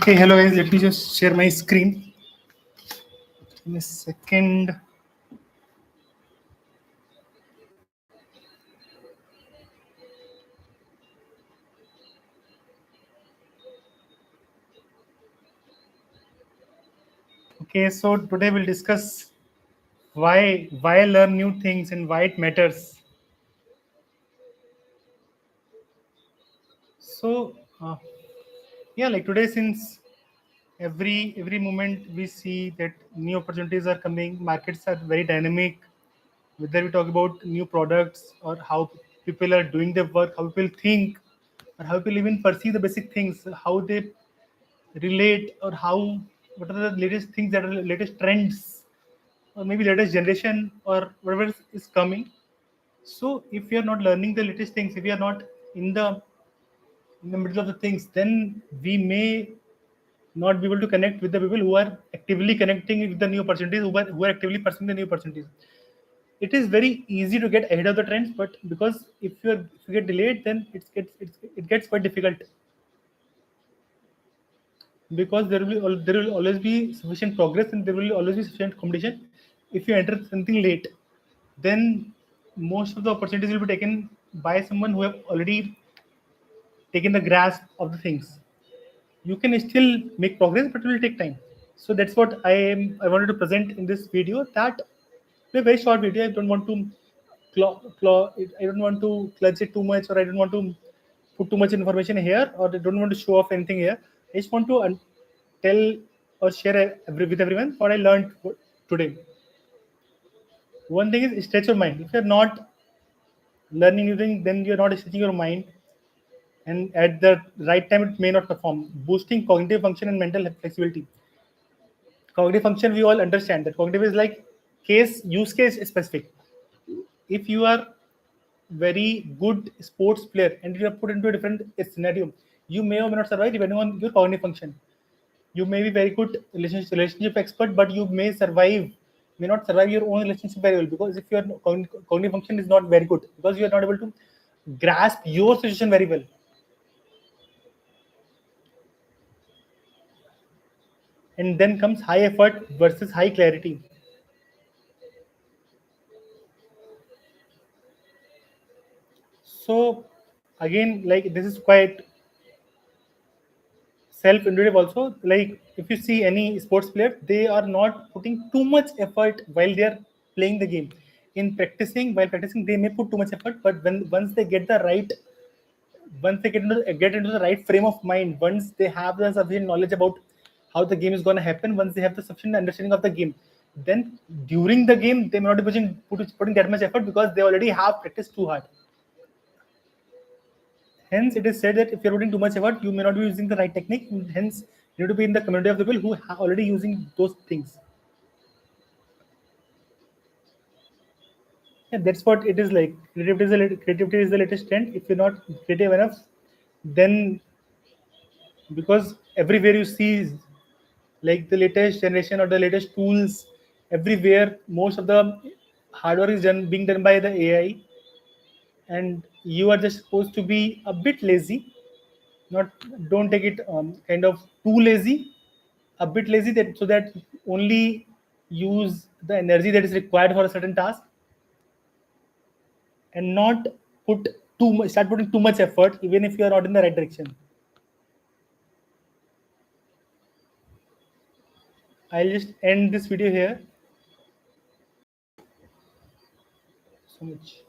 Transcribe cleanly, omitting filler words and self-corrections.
Okay, hello guys. Let me just share my screen. In a second. Okay, so today we'll discuss why learn new things and why it matters. So yeah, like today, since every moment we see that new opportunities are coming, markets are very dynamic. Whether we talk about new products or how people are doing their work, how people think, or how people even perceive the basic things, how they relate, or how what are the latest things that are the latest trends, or maybe latest generation, or whatever is coming. So if we are not learning the latest things, if we are not in the middle of the things, then we may not be able to connect with the people who are actively connecting with the new opportunities, who are actively pursuing the new opportunities. It is very easy to get ahead of the trends, but because if you get delayed, then it gets quite difficult, because there will always be sufficient progress and there will always be sufficient competition. If you enter something late, then most of the opportunities will be taken by someone who have already taken the grasp of the things. You can still make progress, but it will take time. So that's what I wanted to present in this video. That a very short video. I don't want to I don't want to clutch it too much, or I don't want to put too much information here, or I don't want to show off anything here. I just want to tell or share with everyone what I learned today. One thing is stretch your mind. If you're not learning anything, then you're not stretching your mind, and at the right time, it may not perform. Boosting cognitive function and mental flexibility. Cognitive function, we all understand that cognitive is like use case specific. If you are very good sports player and you are put into a different scenario, you may or may not survive depending on your cognitive function. You may be very good relationship expert, but you may not survive your own relationship very well, because if your cognitive function is not very good, because you are not able to grasp your situation very well. And then comes high effort versus high clarity. So again, like, this is quite self-intuitive also. Like, if you see any sports player, they are not putting too much effort while they are playing the game. While practicing, they may put too much effort, but when once they get into the right frame of mind, once they have the sufficient knowledge about how the game is going to happen, once they have the sufficient understanding of the game, then during the game they may not be putting that much effort, because they already have practiced too hard. Hence, it is said that if you're putting too much effort, you may not be using the right technique. Hence, you need to be in the community of people who are already using those things. Yeah, that's what it is like. Creativity is the latest trend. If you're not creative enough, then, because everywhere you see, like, the latest generation or the latest tools, everywhere most of the hard work is being done by the AI, and you are just supposed to be a bit lazy. Not Don't take it kind of too lazy, a bit lazy, that so that only use the energy that is required for a certain task, and not start putting too much effort even if you are not in the right direction. I'll just end this video here. So much.